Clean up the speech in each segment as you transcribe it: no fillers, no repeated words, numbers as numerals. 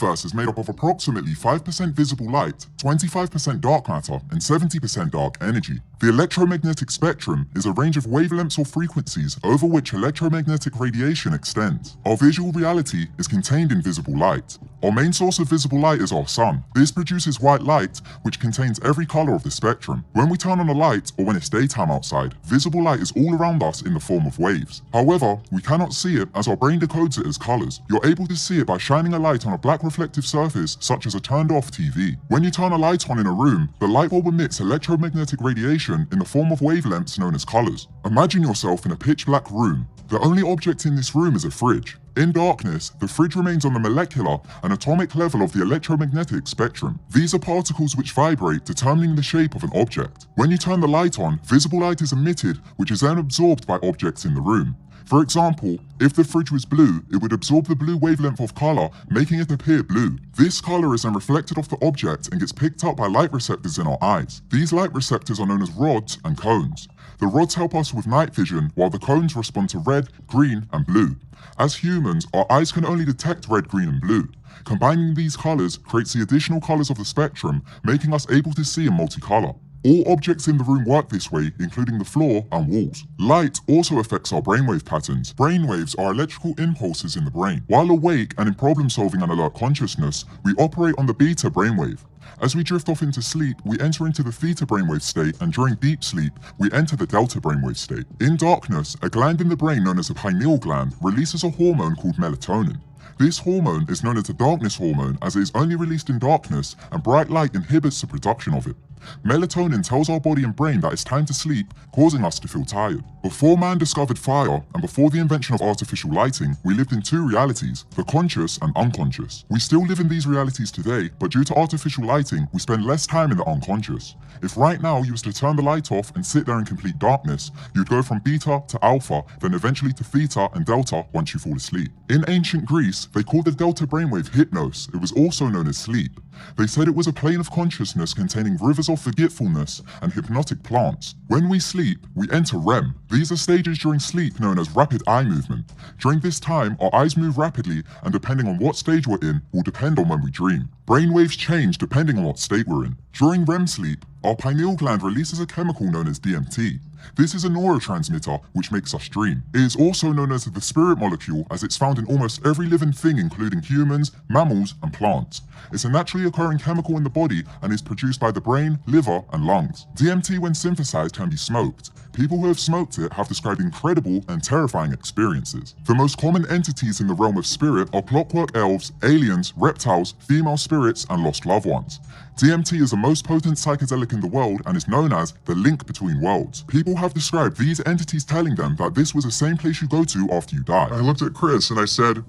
universe is made up of approximately 5% visible light, 25% dark matter, and 70% dark energy. The electromagnetic spectrum is a range of wavelengths or frequencies over which electromagnetic radiation extends. Our visual reality is contained in visible light. Our main source of visible light is our sun. This produces white light, which contains every color of the spectrum. When we turn on a light, or when it's daytime outside, visible light is all around us in the form of waves. However, we cannot see it as our brain decodes it as colors. You're able to see it by shining a light on a black reflective surface, such as a turned-off TV. When you turn a light on in a room, the light bulb emits electromagnetic radiation in the form of wavelengths known as colors. Imagine yourself in a pitch-black room. The only object in this room is a fridge. In darkness, the fridge remains on the molecular and atomic level of the electromagnetic spectrum. These are particles which vibrate, determining the shape of an object. When you turn the light on, visible light is emitted, which is then absorbed by objects in the room. For example, if the fridge was blue, it would absorb the blue wavelength of color, making it appear blue. This color is then reflected off the object and gets picked up by light receptors in our eyes. These light receptors are known as rods and cones. The rods help us with night vision, while the cones respond to red, green, and blue. As humans, our eyes can only detect red, green, and blue. Combining these colors creates the additional colors of the spectrum, making us able to see in multicolor. All objects in the room work this way, including the floor and walls. Light also affects our brainwave patterns. Brainwaves are electrical impulses in the brain. While awake and in problem-solving and alert consciousness, we operate on the beta brainwave. As we drift off into sleep, we enter into the theta brainwave state, and during deep sleep, we enter the delta brainwave state. In darkness, a gland in the brain known as the pineal gland releases a hormone called melatonin. This hormone is known as the darkness hormone, as it is only released in darkness, and bright light inhibits the production of it. Melatonin tells our body and brain that it's time to sleep, causing us to feel tired. Before man discovered fire, and before the invention of artificial lighting, we lived in two realities, the conscious and unconscious. We still live in these realities today, but due to artificial lighting, we spend less time in the unconscious. If right now you was to turn the light off and sit there in complete darkness, you'd go from beta to alpha, then eventually to theta and delta once you fall asleep. In ancient Greece, they called the delta brainwave hypnos. It was also known as sleep. They said it was a plane of consciousness containing rivers of forgetfulness and hypnotic plants. When we sleep, we enter REM. These are stages during sleep known as rapid eye movement. During this time, our eyes move rapidly, and depending on what stage we're in, will depend on when we dream. Brainwaves change depending on what state we're in. During REM sleep, our pineal gland releases a chemical known as DMT. This is a neurotransmitter which makes us dream. It is also known as the spirit molecule, as it's found in almost every living thing including humans, mammals, and plants. It's a naturally occurring chemical in the body and is produced by the brain, liver, and lungs. DMT, when synthesized, can be smoked. People who have smoked it have described incredible and terrifying experiences. The most common entities in the realm of spirit are clockwork elves, aliens, reptiles, female spirits, and lost loved ones. DMT is the most potent psychedelic in the world and is known as the link between worlds. People have described these entities telling them that this was the same place you go to after you die. I looked at Chris and I said,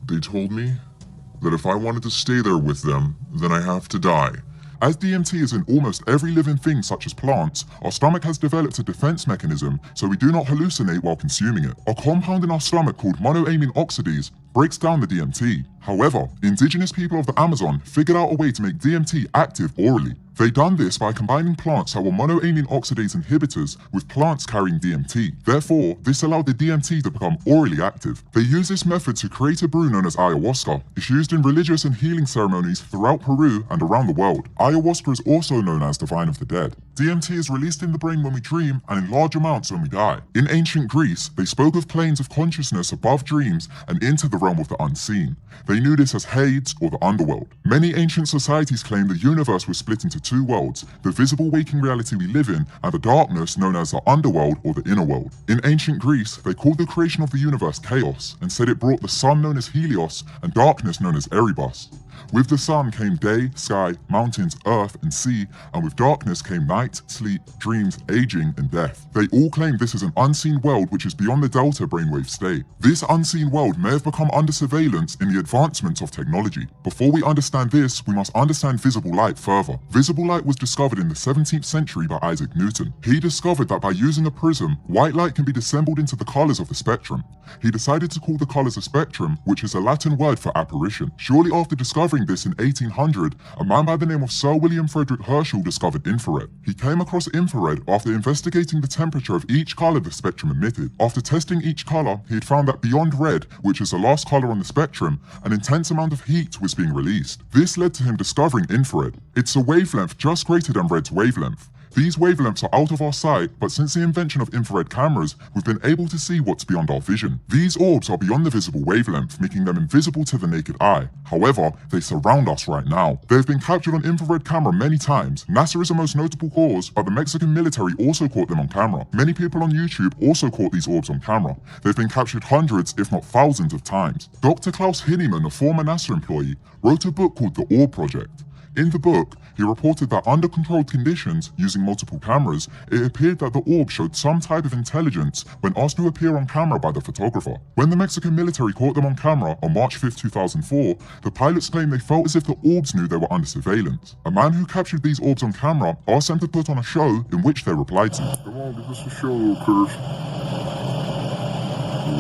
they told me that if I wanted to stay there with them, then I have to die. As DMT is in almost every living thing such as plants, our stomach has developed a defense mechanism so we do not hallucinate while consuming it. A compound in our stomach called monoamine oxidase breaks down the DMT. However, indigenous people of the Amazon figured out a way to make DMT active orally. They done this by combining plants that were monoamine oxidase inhibitors with plants carrying DMT. Therefore, this allowed the DMT to become orally active. They use this method to create a brew known as ayahuasca. It's used in religious and healing ceremonies throughout Peru and around the world. Ayahuasca is also known as the vine of the dead. DMT is released in the brain when we dream and in large amounts when we die. In ancient Greece, they spoke of planes of consciousness above dreams and into the realm of the unseen. They knew this as Hades or the underworld. Many ancient societies claim the universe was split into two worlds, the visible waking reality we live in and the darkness known as the underworld or the inner world. In ancient Greece, they called the creation of the universe chaos and said it brought the sun known as Helios and darkness known as Erebus. With the sun came day, sky, mountains, earth, and sea, and with darkness came night, sleep, dreams, aging, and death. They all claim this is an unseen world which is beyond the delta brainwave state. This unseen world may have become under surveillance in the advancement of technology. Before we understand this, we must understand visible light further. Visible light was discovered in the 17th century by Isaac Newton. He discovered that by using a prism, white light can be dissembled into the colors of the spectrum. He decided to call the colors a spectrum, which is a Latin word for apparition. Shortly after discovering discovering this in 1800, a man by the name of Sir William Frederick Herschel discovered infrared. He came across infrared after investigating the temperature of each color the spectrum emitted. After testing each color, he had found that beyond red, which is the last color on the spectrum, an intense amount of heat was being released. This led to him discovering infrared. It's a wavelength just greater than red's wavelength. These wavelengths are out of our sight, but since the invention of infrared cameras, we've been able to see what's beyond our vision. These orbs are beyond the visible wavelength, making them invisible to the naked eye. However, they surround us right now. They've been captured on infrared camera many times. NASA is the most notable cause, but the Mexican military also caught them on camera. Many people on YouTube also caught these orbs on camera. They've been captured hundreds, if not thousands of times. Dr. Klaus Hinnemann, a former NASA employee, wrote a book called The Orb Project. In the book, he reported that under controlled conditions, using multiple cameras, it appeared that the orb showed some type of intelligence when asked to appear on camera by the photographer. When the Mexican military caught them on camera on March 5, 2004, the pilots claimed they felt as if the orbs knew they were under surveillance. A man who captured these orbs on camera asked them to put on a show in which they replied to, "Come on, give us a show, little critters."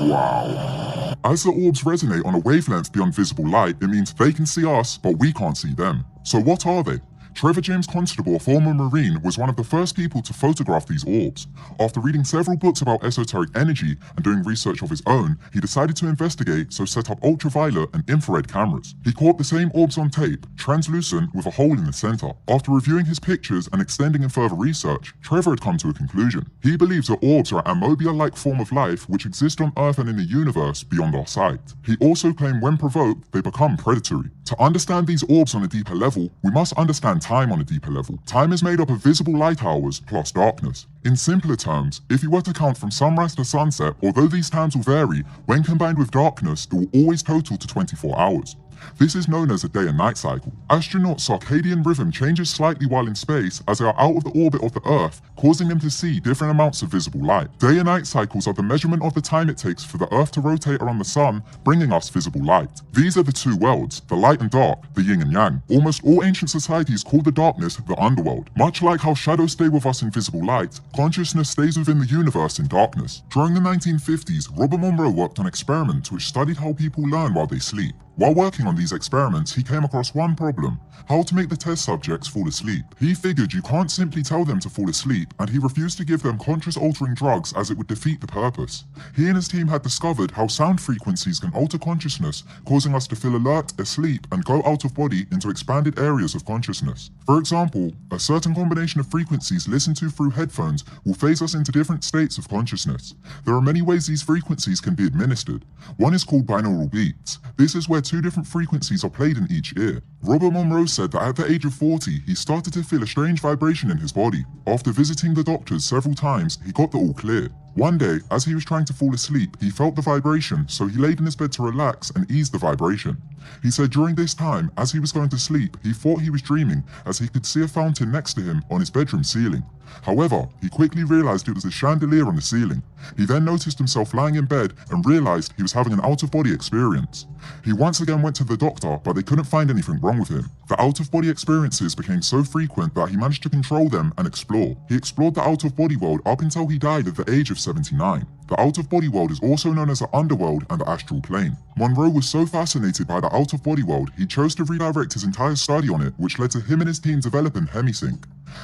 Wow. As the orbs resonate on a wavelength beyond visible light, it means they can see us, but we can't see them. So what are they? Trevor James Constable, a former Marine, was one of the first people to photograph these orbs. After reading several books about esoteric energy and doing research of his own, he decided to investigate, so set up ultraviolet and infrared cameras. He caught the same orbs on tape, translucent with a hole in the center. After reviewing his pictures and extending in further research, Trevor had come to a conclusion. He believes that orbs are an amobia-like form of life which exist on Earth and in the universe beyond our sight. He also claimed when provoked, they become predatory. To understand these orbs on a deeper level, we must understand time on a deeper level. Time is made up of visible light hours plus darkness. In simpler terms, if you were to count from sunrise to sunset, although these times will vary, when combined with darkness, it will always total to 24 hours. This is known as a day and night cycle. Astronauts' circadian rhythm changes slightly while in space as they are out of the orbit of the Earth, causing them to see different amounts of visible light. Day and night cycles are the measurement of the time it takes for the Earth to rotate around the Sun, bringing us visible light. These are the two worlds, the light and dark, the yin and yang. Almost all ancient societies call the darkness the underworld. Much like how shadows stay with us in visible light, consciousness stays within the universe in darkness. During the 1950s, Robert Monroe worked on experiments which studied how people learn while they sleep. While working on these experiments, he came across one problem: how to make the test subjects fall asleep. He figured you can't simply tell them to fall asleep, and he refused to give them conscious-altering drugs as it would defeat the purpose. He and his team had discovered how sound frequencies can alter consciousness, causing us to feel alert, asleep, and go out of body into expanded areas of consciousness. For example, a certain combination of frequencies listened to through headphones will phase us into different states of consciousness. There are many ways these frequencies can be administered. One is called binaural beats. This is where two different frequencies are played in each ear. Robert Monroe said that at the age of 40, he started to feel a strange vibration in his body. After visiting the doctors several times, he got the all clear. One day, as he was trying to fall asleep, he felt the vibration, so he laid in his bed to relax and ease the vibration. He said during this time, as he was going to sleep, he thought he was dreaming as he could see a fountain next to him on his bedroom ceiling. However, he quickly realized it was a chandelier on the ceiling. He then noticed himself lying in bed and realized he was having an out-of-body experience. He once again went to the doctor, but they couldn't find anything wrong with him. The out-of-body experiences became so frequent that he managed to control them and explore. He explored the out-of-body world up until he died at the age of 79. The out-of-body world is also known as the underworld and the astral plane. Monroe was so fascinated by the out-of-body world, he chose to redirect his entire study on it, which led to him and his team developing HemiSync.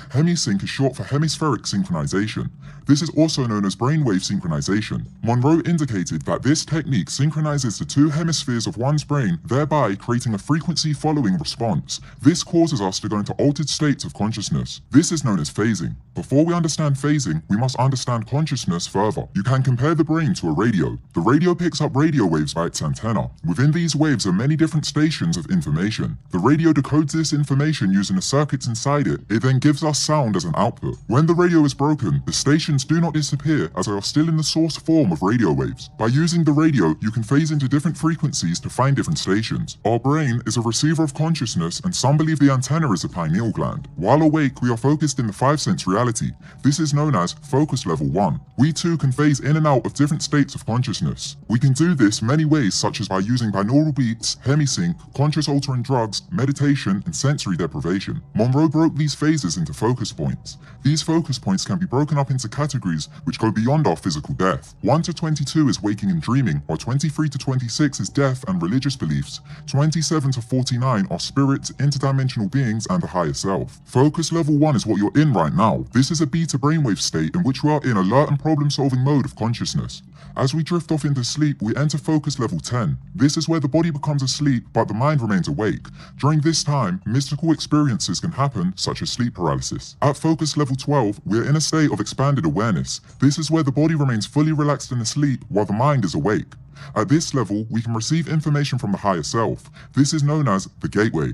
HemiSync is short for hemispheric synchronization. This is also known as brainwave synchronization. Monroe indicated that this technique synchronizes the two hemispheres of one's brain, thereby creating a frequency-following response. This causes us to go into altered states of consciousness. This is known as phasing. Before we understand phasing, we must understand consciousness further. You can compare the brain to a radio. The radio picks up radio waves by its antenna. Within these waves are many different stations of information. The radio decodes this information using the circuits inside it. It then gives us sound as an output. When the radio is broken, the stations do not disappear as they are still in the source form of radio waves. By using the radio, you can phase into different frequencies to find different stations. Our brain is a receiver of consciousness, and some believe the antenna is a pineal gland. While awake, we are focused in the five-sense reality. This is known as focus level 1. We too can phase in and out of different states of consciousness. We can do this many ways, such as by using binaural beats, HemiSync, conscious altering drugs, meditation, and sensory deprivation. Monroe broke these phases into into focus points. These focus points can be broken up into categories which go beyond our physical death. 1 to 22 is waking and dreaming, while 23 to 26 is death and religious beliefs. 27 to 49 are spirits, interdimensional beings, and the higher self. Focus level 1 is what you're in right now. This is a beta brainwave state in which we are in alert and problem-solving mode of consciousness. As we drift off into sleep, we enter focus level 10. This is where the body becomes asleep, but the mind remains awake. During this time, mystical experiences can happen, such as sleep paralysis. At focus level 12, we are in a state of expanded awareness. This is where the body remains fully relaxed and asleep, while the mind is awake. At this level, we can receive information from the higher self. This is known as the gateway.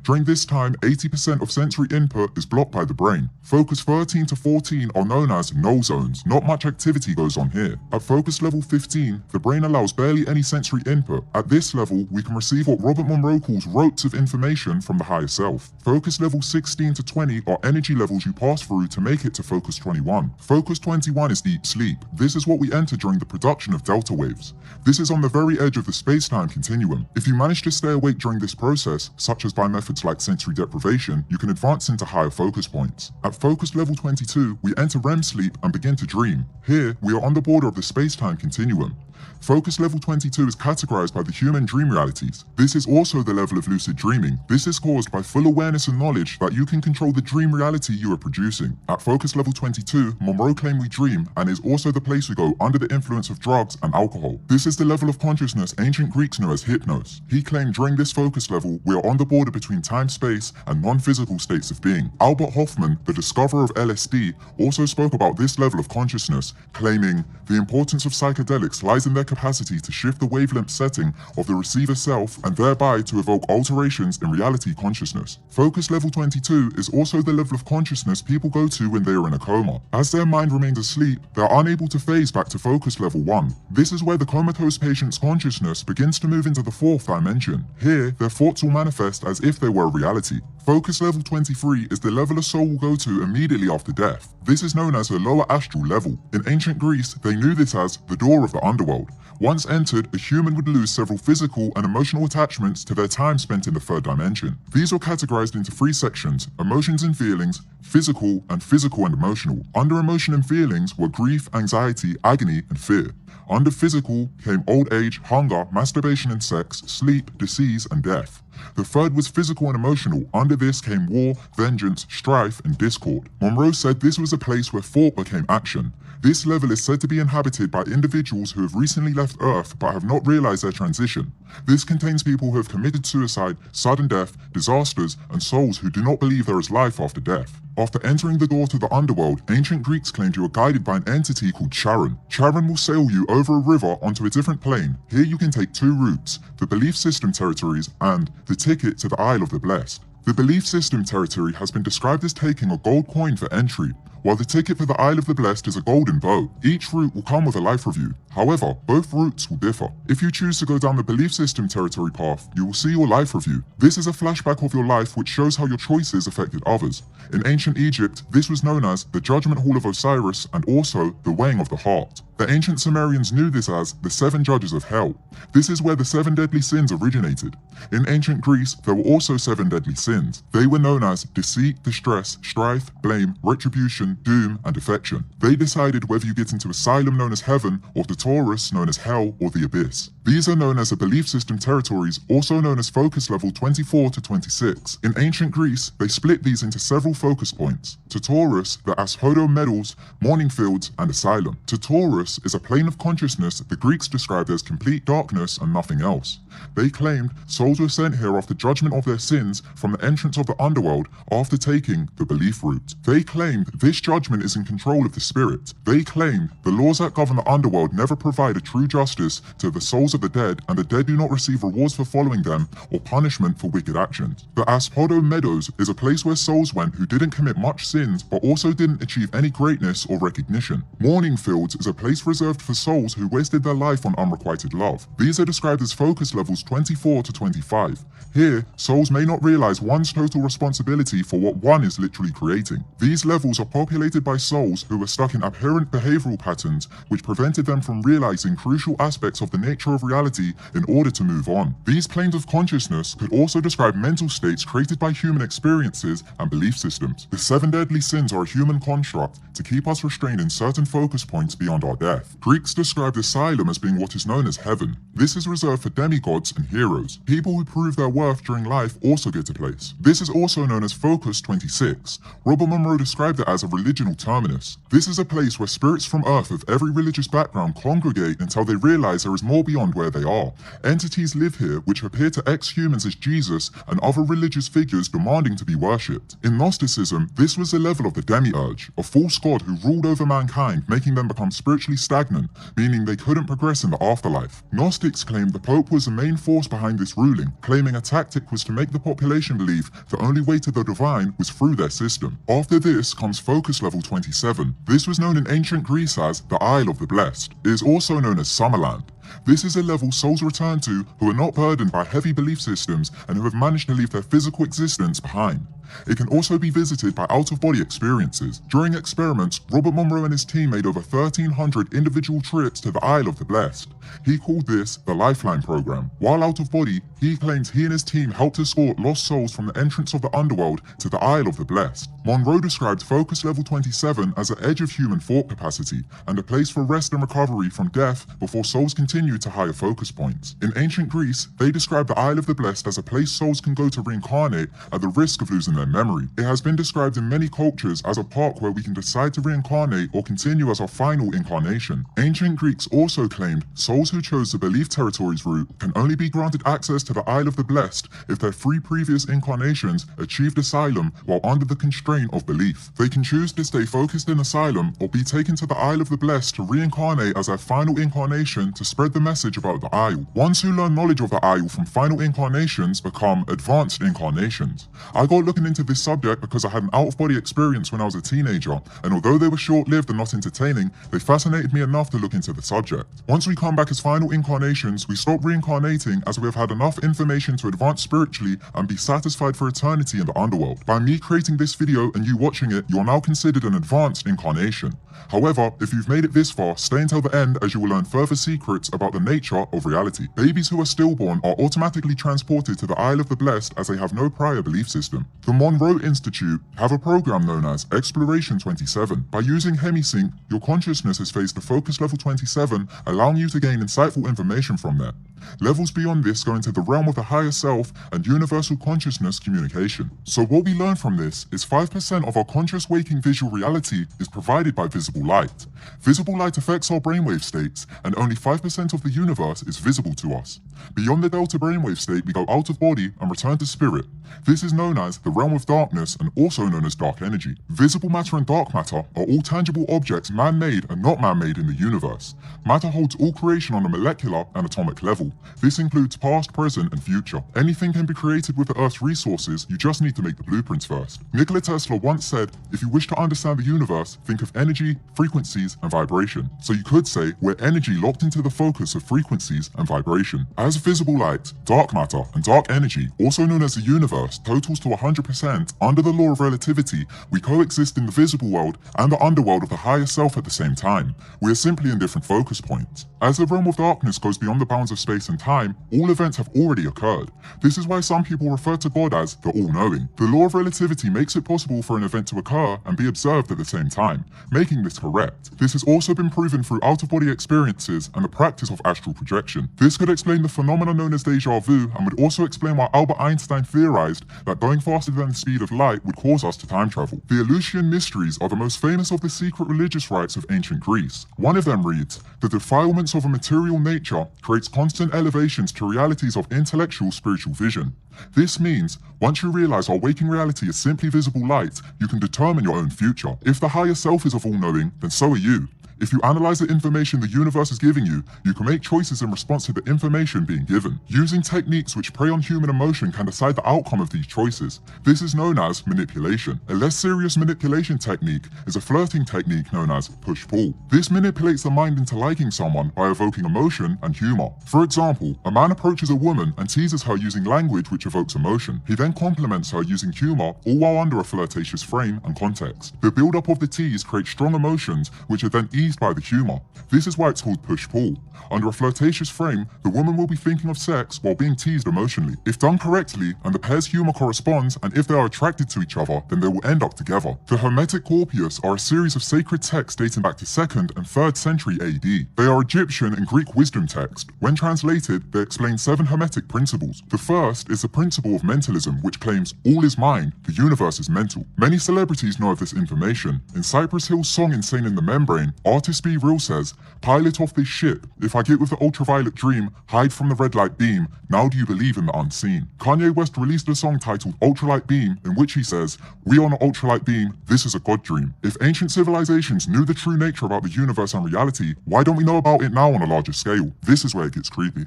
During this time, 80% of sensory input is blocked by the brain. Focus 13 to 14 are known as null zones. Not much activity goes on here. At focus level 15, the brain allows barely any sensory input. At this level, we can receive what Robert Monroe calls rotes of information from the higher self. Focus level 16 to 20 are energy levels you pass through to make it to focus 21. Focus 21 is deep sleep. This is what we enter during the production of delta waves. This is on the very edge of the space-time continuum. If you manage to stay awake during this process, such as by methods like sensory deprivation, you can advance into higher focus points. At focus level 22, we enter REM sleep and begin to dream. Here, we are on the border of the space-time continuum. Focus level 22 is categorized by the human dream realities. This is also the level of lucid dreaming. This is caused by full awareness and knowledge that you can control the dream reality you are producing. At focus level 22, Monroe claimed we dream and is also the place we go under the influence of drugs and alcohol. This is the level of consciousness ancient Greeks knew as hypnos. He claimed during this focus level, we are on the border between time, space, and non-physical states of being. Albert Hoffman, the discoverer of LSD, also spoke about this level of consciousness, claiming the importance of psychedelics lies in their capacity to shift the wavelength setting of the receiver self and thereby to evoke alterations in reality consciousness. Focus level 22 is also the level of consciousness people go to when they are in a coma. As their mind remains asleep, they are unable to phase back to focus level 1. This is where the comatose patient's consciousness begins to move into the fourth dimension. Here, their thoughts will manifest as if they were a reality. Focus level 23 is the level a soul will go to immediately after death. This is known as the lower astral level. In ancient Greece, they knew this as the door of the underworld. Once entered, a human would lose several physical and emotional attachments to their time spent in the third dimension. These are categorized into 3 sections: emotions and feelings, physical and emotional. Under emotion and feelings were grief, anxiety, agony, and fear. Under physical came old age, hunger, masturbation and sex, sleep, disease, and death. The third was physical and emotional. Under this came war, vengeance, strife, and discord. Monroe said this was a place where thought became action. This level is said to be inhabited by individuals who have recently left Earth but have not realized their transition. This contains people who have committed suicide, sudden death, disasters, and souls who do not believe there is life after death. After entering the door to the underworld, ancient Greeks claimed you are guided by an entity called Charon. Charon will sail you over a river onto a different plane. Here you can take 2 routes: the belief system territories and the ticket to the Isle of the Blessed. The belief system territory has been described as taking a gold coin for entry, while the ticket for the Isle of the Blessed is a golden bow. Each route will come with a life review. However, both routes will differ. If you choose to go down the belief system territory path, you will see your life review. This is a flashback of your life which shows how your choices affected others. In ancient Egypt, this was known as the Judgment Hall of Osiris and also the Weighing of the Heart. The ancient Sumerians knew this as the 7 judges of hell. This is where the 7 deadly sins originated. In ancient Greece, there were also 7 deadly sins. They were known as deceit, distress, strife, blame, retribution, doom, and affection. They decided whether you get into asylum known as heaven or the Taurus known as hell or the abyss. These are known as the belief system territories, also known as focus level 24 to 26. In ancient Greece, they split these into several focus points. To Taurus, the Asphodo Meadows, Morning Fields, and Asylum. To Taurus is a plane of consciousness the Greeks described as complete darkness and nothing else. They claimed souls were sent here after judgment of their sins from the entrance of the underworld after taking the belief route. They claimed this judgment is in control of the spirit. They claimed the laws that govern the underworld never provide a true justice to the souls of the dead, and the dead do not receive rewards for following them or punishment for wicked actions. The Asphodo Meadows is a place where souls went who didn't commit much sins but also didn't achieve any greatness or recognition. Morning Fields is a place reserved for souls who wasted their life on unrequited love. These are described as focus levels 24 to 25. Here, souls may not realize one's total responsibility for what one is literally creating. These levels are populated by souls who were stuck in aberrant behavioral patterns which prevented them from realizing crucial aspects of the nature of reality in order to move on. These planes of consciousness could also describe mental states created by human experiences and belief systems. The 7 deadly sins are a human construct to keep us restrained in certain focus points beyond our death. Greeks described asylum as being what is known as heaven. This is reserved for demigods and heroes. People who prove their worth during life also get a place. This is also known as Focus 26. Robert Monroe described it as a religional terminus. This is a place where spirits from Earth of every religious background congregate until they realize there is more beyond where they are. Entities live here which appear to ex-humans as Jesus and other religious figures demanding to be worshipped. In Gnosticism, this was the level of the demiurge, a false god who ruled over mankind, making them become spiritually stagnant, meaning they couldn't progress in the afterlife. Gnostics claimed the Pope was the main force behind this ruling, claiming a tactic was to make the population believe the only way to the divine was through their system. After this comes Focus Level 27. This was known in ancient Greece as the Isle of the Blessed. It is also known as Summerland. This is a level souls return to who are not burdened by heavy belief systems and who have managed to leave their physical existence behind. It can also be visited by out-of-body experiences. During experiments, Robert Monroe and his team made over 1,300 individual trips to the Isle of the Blessed. He called this the Lifeline Program. While out of body, he claims he and his team helped escort lost souls from the entrance of the underworld to the Isle of the Blessed. Monroe described Focus Level 27 as an edge of human thought capacity and a place for rest and recovery from death before souls continue to higher focus points. In ancient Greece, they described the Isle of the Blessed as a place souls can go to reincarnate at the risk of losing their memory. It has been described in many cultures as a park where we can decide to reincarnate or continue as our final incarnation. Ancient Greeks also claimed souls who chose the belief territories route can only be granted access to the Isle of the Blessed if their 3 previous incarnations achieved asylum while under the constraint of belief. They can choose to stay focused in asylum or be taken to the Isle of the Blessed to reincarnate as their final incarnation to spread the message about the Isle. Ones who learn knowledge of the Isle from final incarnations become advanced incarnations. I got looking into this subject because I had an out-of-body experience when I was a teenager, and although they were short-lived and not entertaining, they fascinated me enough to look into the subject. Once we come back as final incarnations, we stop reincarnating as we have had enough information to advance spiritually and be satisfied for eternity in the underworld. By me creating this video and you watching it, you are now considered an advanced incarnation. However, if you've made it this far, stay until the end as you will learn further secrets about the nature of reality. Babies who are stillborn are automatically transported to the Isle of the Blessed as they have no prior belief system. The Monroe Institute have a program known as Exploration 27. By using HemiSync, your consciousness has phased to Focus Level 27, allowing you to gain insightful information from there. Levels beyond this go into the realm of the higher self and universal consciousness communication. So what we learn from this is 5% of our conscious waking visual reality is provided by visible light. Visible light affects our brainwave states, and only 5% of the universe is visible to us. Beyond the delta brainwave state, we go out of body and return to spirit. This is known as the realm of darkness and also known as dark energy. Visible matter and dark matter are all tangible objects man-made and not man-made in the universe. Matter holds all creation on a molecular and atomic level. This includes past, present, and future. Anything can be created with the Earth's resources, you just need to make the blueprints first. Nikola Tesla once said, if you wish to understand the universe, think of energy, frequencies, and vibration. So you could say, we're energy locked into the focus of frequencies and vibration. As visible light, dark matter, and dark energy, also known as the universe, totals to 100%, under the law of relativity, we coexist in the visible world and the underworld of the higher self at the same time. We are simply in different focus points. As the realm of darkness goes beyond the bounds of space and time, all events have already occurred. This is why some people refer to God as the all-knowing. The law of relativity makes it possible for an event to occur and be observed at the same time, making this correct. This has also been proven through out-of-body experiences and the practice of astral projection. This could explain the phenomenon known as déjà vu and would also explain why Albert Einstein theorized that going faster than the speed of light would cause us to time travel. The Eleusinian Mysteries are the most famous of the secret religious rites of ancient Greece. One of them reads, the defilements of a material nature creates constant elevations to realities of intellectual spiritual vision. This means, once you realize our waking reality is simply visible light, you can determine your own future. If the higher self is of all-knowing, then so are you. If you analyze the information the universe is giving you, you can make choices in response to the information being given. Using techniques which prey on human emotion can decide the outcome outcome of these choices. This is known as manipulation. A less serious manipulation technique is a flirting technique known as push-pull. This manipulates the mind into liking someone by evoking emotion and humor. For example, a man approaches a woman and teases her using language which evokes emotion. He then compliments her using humor, all while under a flirtatious frame and context. The build-up of the tease creates strong emotions which are then eased by the humor. This is why it's called push-pull. Under a flirtatious frame, the woman will be thinking of sex while being teased emotionally. If done correctly, and the pair's humor corresponds, and if they are attracted to each other, then they will end up together. The Hermetic Corpus are a series of sacred texts dating back to 2nd and 3rd century AD. They are Egyptian and Greek wisdom texts. When translated, they explain 7 Hermetic principles. The first is the principle of mentalism, which claims all is mind, the universe is mental. Many celebrities know of this information. In Cypress Hill's song Insane in the Membrane, artist B Real says, "Pilot off this ship. If I get with the ultraviolet dream, hide from the red light beam, now do you believe in the unseen?" Kanye West released a song titled Ultralight Beam, in which he says, "We on an ultralight beam, this is a God dream." If ancient civilizations knew the true nature about the universe and reality, why don't we know about it now on a larger scale? This is where it gets creepy.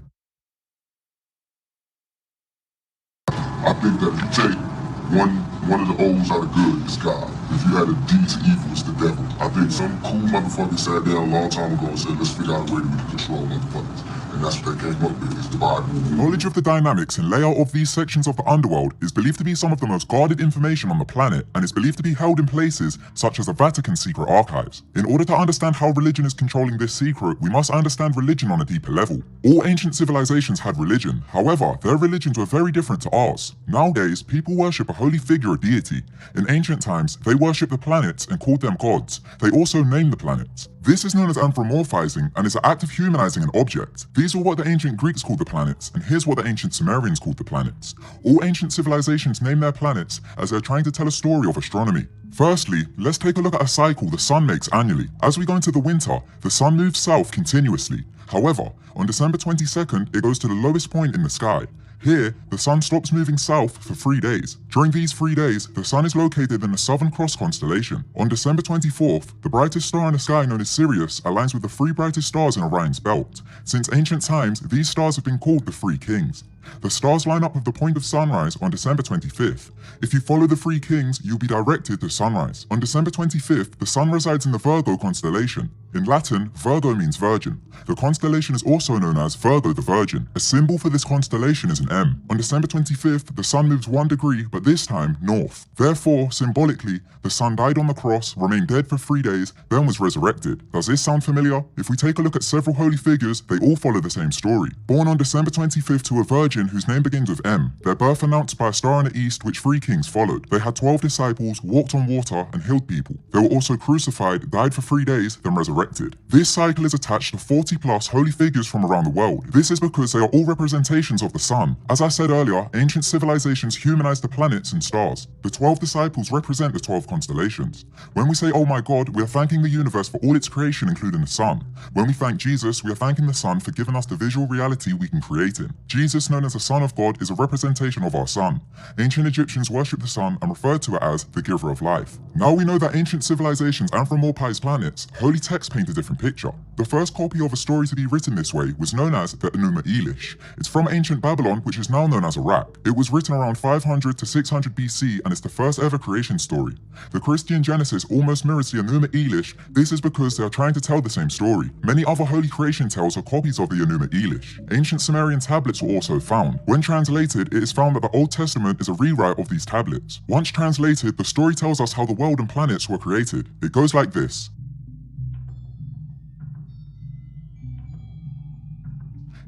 I think that if you take one of the O's out of good, it's God. If you had a D to evil, it's the devil. I think some cool motherfucker sat down a long time ago and said, let's figure out a way that we can control motherfuckers. And that's what they came up with, is the Bible. Knowledge of the dynamics and layout of these sections of the underworld is believed to be some of the most guarded information on the planet, and is believed to be held in places such as the Vatican secret archives. In order to understand how religion is controlling this secret, we must understand religion on a deeper level. All ancient civilizations had religion, however, their religions were very different to ours. Nowadays, people worship a holy figure or deity. In ancient times, they worshipped the planets and called them gods. They also named the planets. This is known as anthropomorphizing and is an act of humanizing an object. These are what the ancient Greeks called the planets, and here's what the ancient Sumerians called the planets. All ancient civilizations name their planets as they're trying to tell a story of astronomy. Firstly, let's take a look at a cycle the sun makes annually. As we go into the winter, the sun moves south continuously. However, on December 22nd, it goes to the lowest point in the sky. Here, the sun stops moving south for 3 days. During these 3 days, the sun is located in the Southern Cross constellation. On December 24th, the brightest star in the sky, known as Sirius, aligns with the 3 brightest stars in Orion's belt. Since ancient times, these stars have been called the 3 kings. The stars line up with the point of sunrise on December 25th. If you follow the 3 kings, you'll be directed to sunrise. On December 25th, the sun resides in the Virgo constellation. In Latin, Virgo means virgin. The constellation is also known as Virgo the Virgin. A symbol for this constellation is an M. On December 25th, the sun moves 1 degree, but this time north. Therefore, symbolically, the sun died on the cross, remained dead for 3 days, then was resurrected. Does this sound familiar? If we take a look at several holy figures, they all follow the same story. Born on December 25th to a virgin whose name begins with M, their birth announced by a star in the east which 3 kings followed. They had 12 disciples, walked on water, and healed people. They were also crucified, died for 3 days, then resurrected. This cycle is attached to 40 plus holy figures from around the world. This is because they are all representations of the sun. As I said earlier, ancient civilizations humanized the planets and stars. The 12 disciples represent the 12 constellations. When we say, oh my God, we are thanking the universe for all its creation, including the sun. When we thank Jesus, we are thanking the sun for giving us the visual reality we can create in. Jesus, known as the Son of God, is a representation of our sun. Ancient Egyptians worshipped the sun and referred to it as the giver of life. Now we know that ancient civilizations anthropomorphized planets. Holy texts paint a different picture. The first copy of a story to be written this way was known as the Enuma Elish. It's from ancient Babylon, which is now known as Iraq. It was written around 500 to 600 BC and it's the first ever creation story. The Christian Genesis almost mirrors the Enuma Elish. This is because they are trying to tell the same story. Many other holy creation tales are copies of the Enuma Elish. Ancient Sumerian tablets were also found. When translated, it is found that the Old Testament is a rewrite of these tablets. Once translated, the story tells us how the world and planets were created. It goes like this.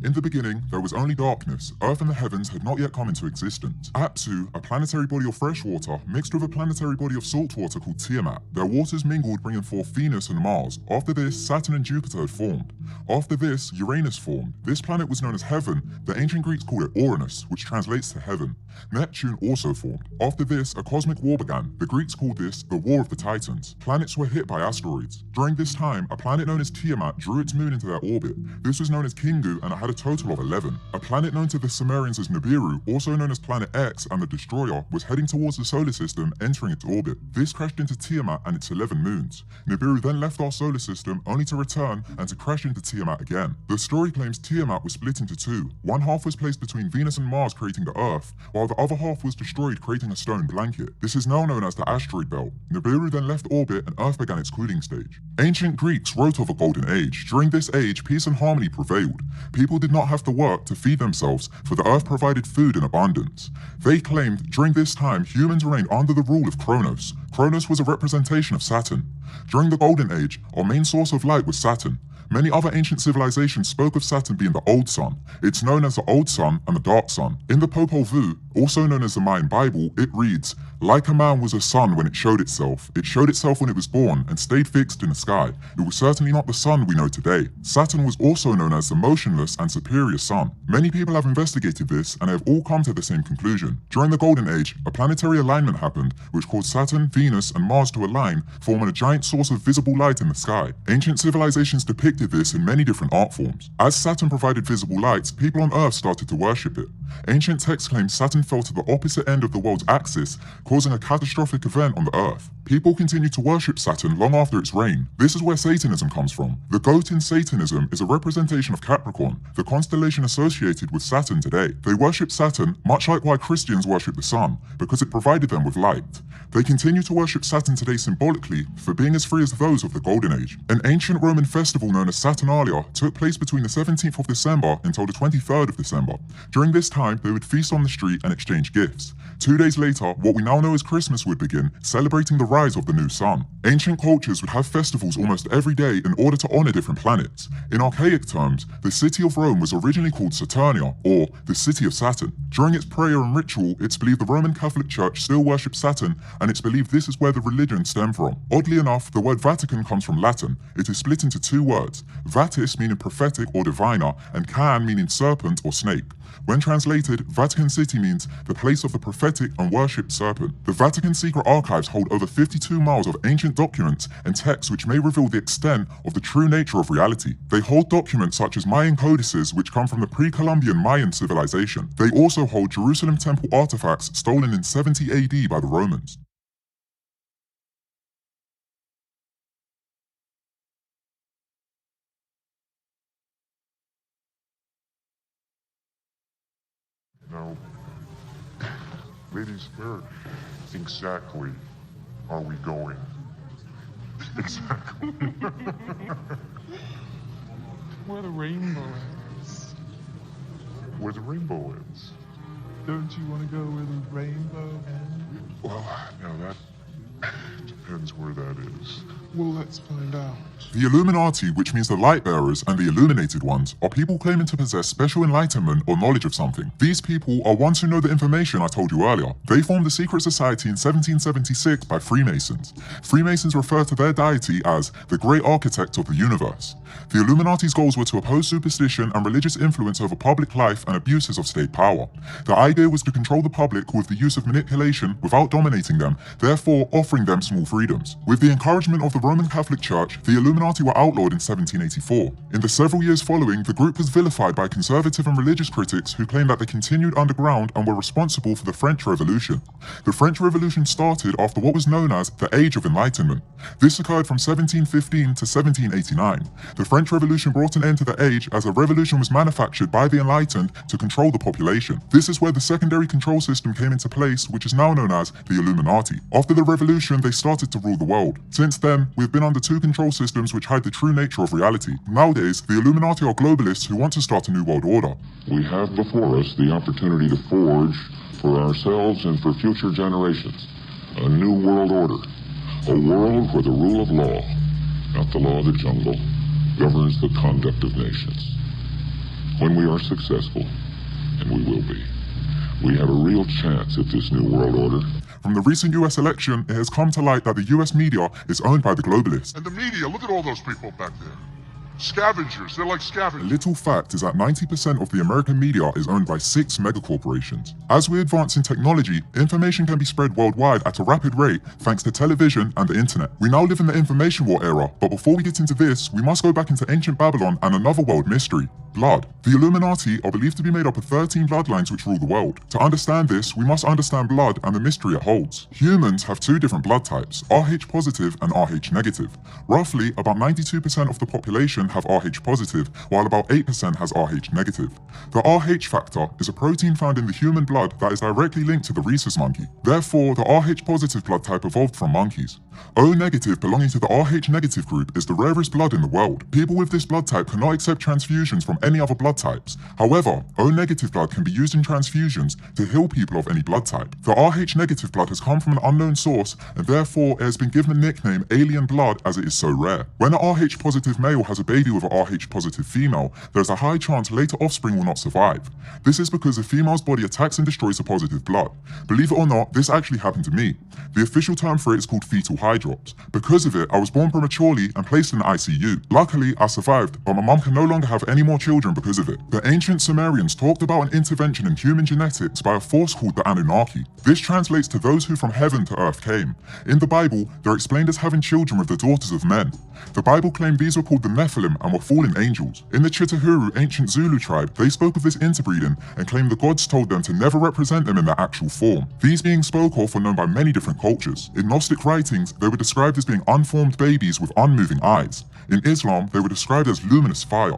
In the beginning, there was only darkness. Earth and the heavens had not yet come into existence. Apsu, a planetary body of fresh water, mixed with a planetary body of salt water called Tiamat. Their waters mingled, bringing forth Venus and Mars. After this, Saturn and Jupiter had formed. After this, Uranus formed. This planet was known as Heaven. The ancient Greeks called it Uranus, which translates to heaven. Neptune also formed. After this, a cosmic war began. The Greeks called this the War of the Titans. Planets were hit by asteroids. During this time, a planet known as Tiamat drew its moon into their orbit. This was known as Kingu and it had a a total of 11. A planet known to the Sumerians as Nibiru, also known as Planet X and the Destroyer, was heading towards the solar system, entering its orbit. This crashed into Tiamat and its 11 moons. Nibiru then left our solar system, only to return and to crash into Tiamat again. The story claims Tiamat was split into two. One half was placed between Venus and Mars, creating the Earth, while the other half was destroyed, creating a stone blanket. This is now known as the asteroid belt. Nibiru then left orbit and Earth began its cooling stage. Ancient Greeks wrote of a golden age. During this age, peace and harmony prevailed. People did not have to work to feed themselves, for the Earth provided food in abundance. They claimed during this time humans reigned under the rule of Kronos. Kronos was a representation of Saturn. During the Golden Age, our main source of light was Saturn. Many other ancient civilizations spoke of Saturn being the Old Sun. It's known as the Old Sun and the Dark Sun. In the Popol Vuh, also known as the Mayan Bible, it reads, "Like a man was a sun when it showed itself. It showed itself when it was born and stayed fixed in the sky. It was certainly not the sun we know today." Saturn was also known as the motionless and superior sun. Many people have investigated this and they have all come to the same conclusion. During the Golden Age, a planetary alignment happened which caused Saturn, Venus, and Mars to align, forming a giant source of visible light in the sky. Ancient civilizations depicted this in many different art forms. As Saturn provided visible light, people on Earth started to worship it. Ancient texts claim Saturn fell to the opposite end of the world's axis, causing a catastrophic event on the Earth. People continued to worship Saturn long after its reign. This is where Satanism comes from. The goat in Satanism is a representation of Capricorn, the constellation associated with Saturn today. They worship Saturn much like why Christians worship the sun, because it provided them with light. They continue to worship Saturn today symbolically for being as free as those of the Golden Age. An ancient Roman festival known as Saturnalia took place between the 17th of December until the 23rd of December. During this time, they would feast on the street and exchange gifts. 2 days later, what we now know as Christmas would begin, celebrating the rise of the new sun. Ancient cultures would have festivals almost every day in order to honor different planets. In archaic terms, the city of Rome was originally called Saturnia, or the city of Saturn. During its prayer and ritual, it's believed the Roman Catholic Church still worships Saturn, and it's believed this is where the religion stemmed from. Oddly enough, the word Vatican comes from Latin. It is split into two words, vatis meaning prophetic or diviner, and can meaning serpent or snake. When translated, Vatican City means the place of the prophetic and worshipped serpent. The Vatican Secret Archives hold over 52 miles of ancient documents and texts which may reveal the extent of the true nature of reality. They hold documents such as Mayan codices which come from the pre-Columbian Mayan civilization. They also hold Jerusalem temple artifacts stolen in 70 AD by the Romans. Now, ladies, where exactly are we going? Exactly. Where the rainbow is. Where the rainbow is. Don't you want to go where the rainbow ends? Well, now that depends where that is. Well, let's find out. The Illuminati, which means the light bearers and the illuminated ones, are people claiming to possess special enlightenment or knowledge of something. These people are ones who know the information I told you earlier. They formed the secret society in 1776 by Freemasons. Freemasons refer to their deity as the Great Architect of the Universe. The Illuminati's goals were to oppose superstition and religious influence over public life and abuses of state power. The idea was to control the public with the use of manipulation without dominating them, therefore offering them small freedoms. With the encouragement of the Roman Catholic Church, the Illuminati were outlawed in 1784. In the several years following, the group was vilified by conservative and religious critics who claimed that they continued underground and were responsible for the French Revolution. The French Revolution started after what was known as the Age of Enlightenment. This occurred from 1715 to 1789. The French Revolution brought an end to the age as a revolution was manufactured by the enlightened to control the population. This is where the secondary control system came into place, which is now known as the Illuminati. After the revolution, they started to rule the world. Since then, we've been under two control systems which hide the true nature of reality. Nowadays, the Illuminati are globalists who want to start a new world order. We have before us the opportunity to forge, for ourselves and for future generations, a new world order. A world where the rule of law, not the law of the jungle, governs the conduct of nations. When we are successful, and we will be, we have a real chance at this new world order. From the recent US election, it has come to light that the US media is owned by the globalists. And the media, look at all those people back there. Scavengers. They're like A scavengers. little fact is that 90% of the American media is owned by 6 megacorporations. As we advance in technology, information can be spread worldwide at a rapid rate thanks to television and the internet. We now live in the information war era, but before we get into this, we must go back into ancient Babylon and another world mystery: blood. The Illuminati are believed to be made up of 13 bloodlines which rule the world. To understand this, we must understand blood and the mystery it holds. Humans have 2 different blood types, Rh positive and Rh negative. Roughly, about 92% of the population have Rh positive, while about 8% has Rh negative. The Rh factor is a protein found in the human blood that is directly linked to the rhesus monkey. Therefore, the Rh positive blood type evolved from monkeys. O negative belonging to the Rh negative group is the rarest blood in the world. People with this blood type cannot accept transfusions from any other blood types. However, O negative blood can be used in transfusions to heal people of any blood type. The Rh negative blood has come from an unknown source, and therefore it has been given the nickname alien blood as it is so rare. When a Rh positive male has a baby with a Rh positive female, there is a high chance later offspring will not survive. This is because the female's body attacks and destroys the positive blood. Believe it or not, this actually happened to me. The official term for it is called fetal hydrops. Because of it, I was born prematurely and placed in the ICU. Luckily, I survived, but my mum can no longer have any more children because of it. The ancient Sumerians talked about an intervention in human genetics by a force called the Anunnaki. This translates to those who from heaven to earth came. In the Bible, they're explained as having children with the daughters of men. The Bible claimed these were called the Nephilim and were fallen angels. In the Chitahuru ancient Zulu tribe, they spoke of this interbreeding and claimed the gods told them to never represent them in their actual form. These beings spoke of were known by many different cultures. In Gnostic writings, they were described as being unformed babies with unmoving eyes. In Islam, they were described as luminous fire.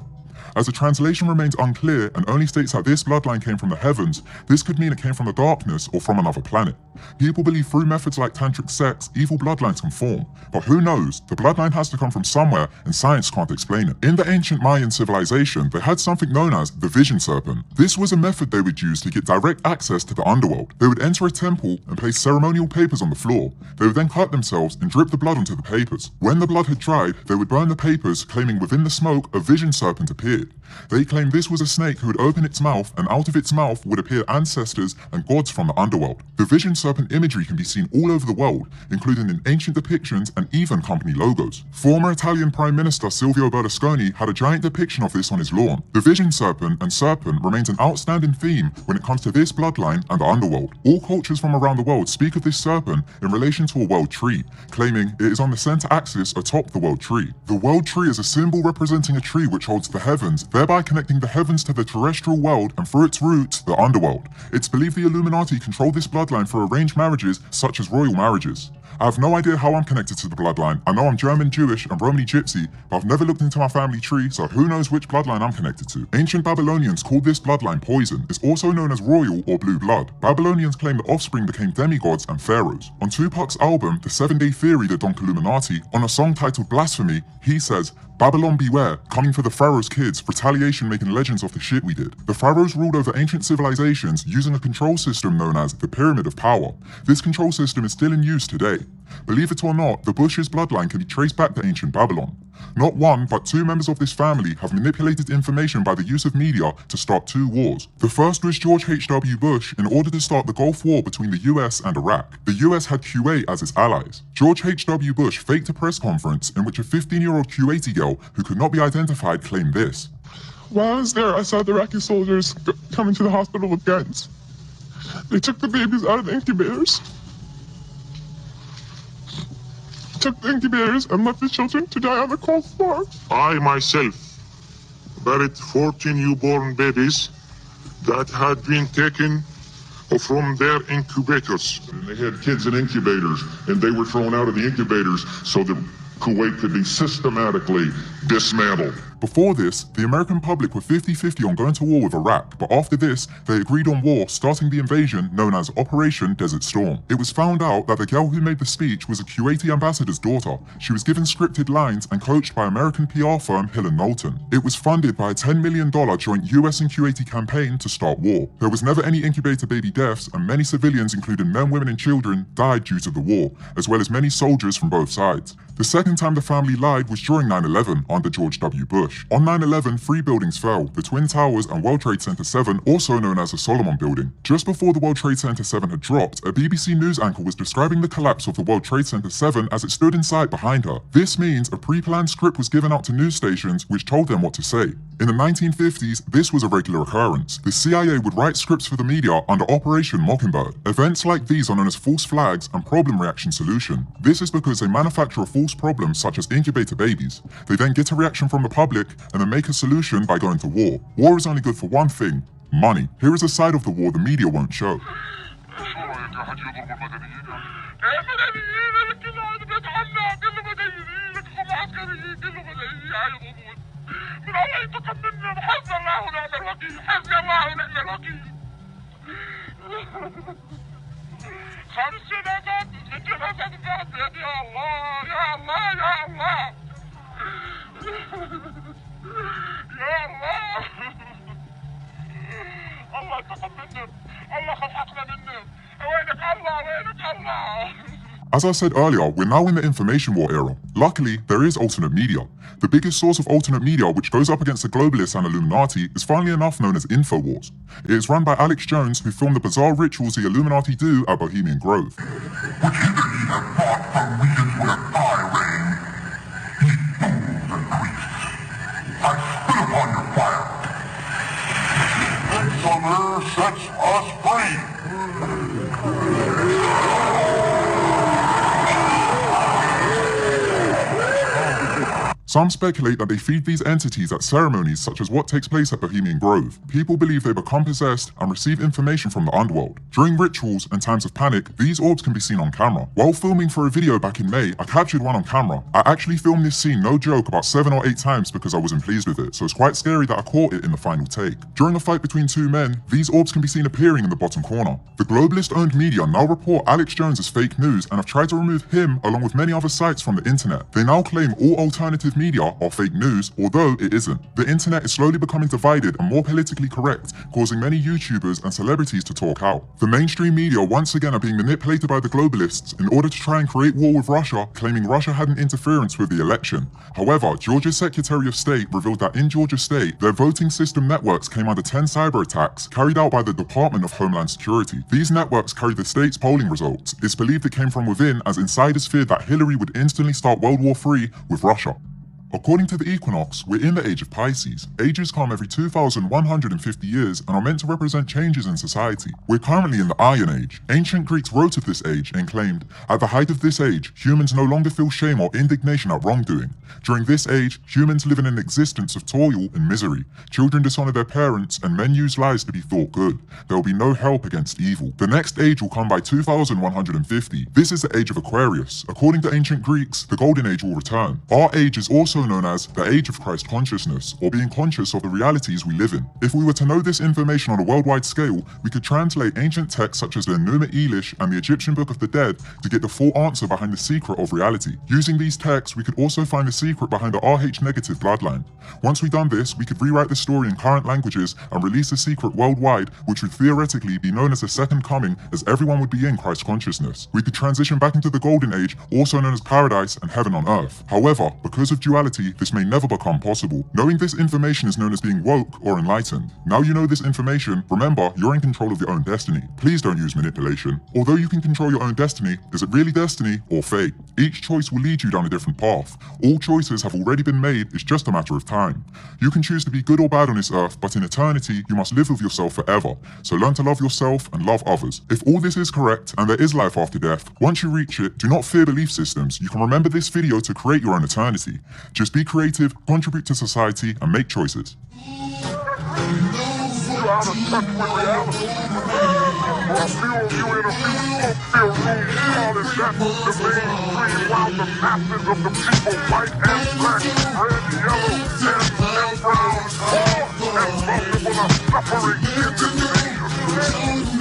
As the translation remains unclear and only states that this bloodline came from the heavens, this could mean it came from the darkness or from another planet. People believe through methods like tantric sex, evil bloodlines can form. But who knows, the bloodline has to come from somewhere and science can't explain it. In the ancient Mayan civilization, they had something known as the vision serpent. This was a method they would use to get direct access to the underworld. They would enter a temple and place ceremonial papers on the floor. They would then cut themselves and drip the blood onto the papers. When the blood had dried, they would burn the papers, claiming within the smoke a vision serpent appeared. They claimed this was a snake who would open its mouth, and out of its mouth would appear ancestors and gods from the underworld. The vision serpent imagery can be seen all over the world, including in ancient depictions and even company logos. Former Italian Prime Minister Silvio Berlusconi had a giant depiction of this on his lawn. The vision serpent and serpent remains an outstanding theme when it comes to this bloodline and the underworld. All cultures from around the world speak of this serpent in relation to a world tree, claiming it is on the center axis atop the world tree. The world tree is a symbol representing a tree which holds the heavens, thereby connecting the heavens to the terrestrial world and through its roots, the underworld. It's believed the Illuminati control this bloodline for arranged marriages such as royal marriages. I have no idea how I'm connected to the bloodline. I know I'm German, Jewish, and Romani Gypsy, but I've never looked into my family tree, so who knows which bloodline I'm connected to. Ancient Babylonians called this bloodline poison. It's also known as royal or blue blood. Babylonians claim the offspring became demigods and pharaohs. On Tupac's album, The 7 Day Theory, The Donk Illuminati, on a song titled Blasphemy, he says, "Babylon beware, coming for the pharaoh's kids, retaliation making legends of the shit we did." The pharaohs ruled over ancient civilizations using a control system known as the Pyramid of Power. This control system is still in use today. Believe it or not, the Bush's bloodline can be traced back to ancient Babylon. Not one, but 2 members of this family have manipulated information by the use of media to start 2 wars. The first was George H.W. Bush in order to start the Gulf War between the US and Iraq. The US had Kuwait as its allies. George H.W. Bush faked a press conference in which a 15-year-old Kuwaiti girl who could not be identified claimed this. While I was there, I saw the Iraqi soldiers coming to the hospital with guns. They took the babies out of the incubators. Took the incubators and left the children to die on the cold floor. I myself buried 14 newborn babies that had been taken from their incubators. And they had kids in incubators, and they were thrown out of the incubators so that Kuwait could be systematically dismantled. Before this, the American public were 50-50 on going to war with Iraq, but after this, they agreed on war, starting the invasion known as Operation Desert Storm. It was found out that the girl who made the speech was a Kuwaiti ambassador's daughter. She was given scripted lines and coached by American PR firm Hill & Knowlton. It was funded by a $10 million joint US and Kuwaiti campaign to start war. There was never any incubator baby deaths, and many civilians, including men, women, and children, died due to the war, as well as many soldiers from both sides. The second time the family lied was during 9/11 under George W. Bush. Bush. On 9/11, 3 buildings fell, the Twin Towers and World Trade Center 7, also known as the Solomon Building. Just before the World Trade Center 7 had dropped, a BBC News anchor was describing the collapse of the World Trade Center 7 as it stood in sight behind her. This means a pre-planned script was given out to news stations which told them what to say. In the 1950s, this was a regular occurrence. The CIA would write scripts for the media under Operation Mockingbird. Events like these are known as false flags and problem reaction solution. This is because they manufacture a false problem such as incubator babies. They then get a reaction from the public and then make a solution by going to war. War is only good for one thing: money. Here is a side of the war the media won't show. As I said earlier, we're now in the information war era. Luckily, there is alternate media. The biggest source of alternate media which goes up against the globalists and Illuminati is funnily enough known as InfoWars. It is run by Alex Jones, who filmed the bizarre rituals the Illuminati do at Bohemian Grove. Sets us free. Some speculate that they feed these entities at ceremonies such as what takes place at Bohemian Grove. People believe they become possessed and receive information from the underworld. During rituals and times of panic, these orbs can be seen on camera. While filming for a video back in May, I captured one on camera. I actually filmed this scene, no joke, about 7 or 8 times because I wasn't pleased with it, so it's quite scary that I caught it in the final take. During a fight between 2 men, these orbs can be seen appearing in the bottom corner. The globalist-owned media now report Alex Jones as fake news and have tried to remove him along with many other sites from the internet. They now claim all alternative media are fake news, although it isn't. The internet is slowly becoming divided and more politically correct, causing many YouTubers and celebrities to talk out. The mainstream media once again are being manipulated by the globalists in order to try and create war with Russia, claiming Russia had an interference with the election. However, Georgia's Secretary of State revealed that in Georgia State, their voting system networks came under 10 cyber attacks carried out by the Department of Homeland Security. These networks carried the state's polling results. It's believed it came from within, as insiders feared that Hillary would instantly start World War III with Russia. According to the equinox, we're in the age of Pisces. Ages come every 2,150 years and are meant to represent changes in society. We're currently in the Iron Age. Ancient Greeks wrote of this age and claimed, at the height of this age, humans no longer feel shame or indignation at wrongdoing. During this age, humans live in an existence of toil and misery. Children dishonor their parents and men use lies to be thought good. There will be no help against evil. The next age will come by 2,150. This is the age of Aquarius. According to ancient Greeks, the Golden Age will return. Our age is also known as the age of Christ consciousness, or being conscious of the realities we live in. If we were to know this information on a worldwide scale, we could translate ancient texts such as the Enuma Elish and the Egyptian Book of the Dead to get the full answer behind the secret of reality. Using these texts, we could also find the secret behind the Rh negative bloodline. Once we've done this, we could rewrite the story in current languages and release the secret worldwide, which would theoretically be known as the Second Coming, as everyone would be in Christ consciousness. We could transition back into the Golden Age, also known as Paradise and Heaven on Earth. However, because of duality, this may never become possible. Knowing this information is known as being woke or enlightened. Now you know this information, remember, you're in control of your own destiny. Please don't use manipulation. Although you can control your own destiny, is it really destiny or fate? Each choice will lead you down a different path. All choices have already been made, it's just a matter of time. You can choose to be good or bad on this earth, but in eternity, you must live with yourself forever. So learn to love yourself and love others. If all this is correct, and there is life after death, once you reach it, do not fear belief systems. You can remember this video to create your own eternity. Just be creative, contribute to society, and make choices. Suffering in this nation.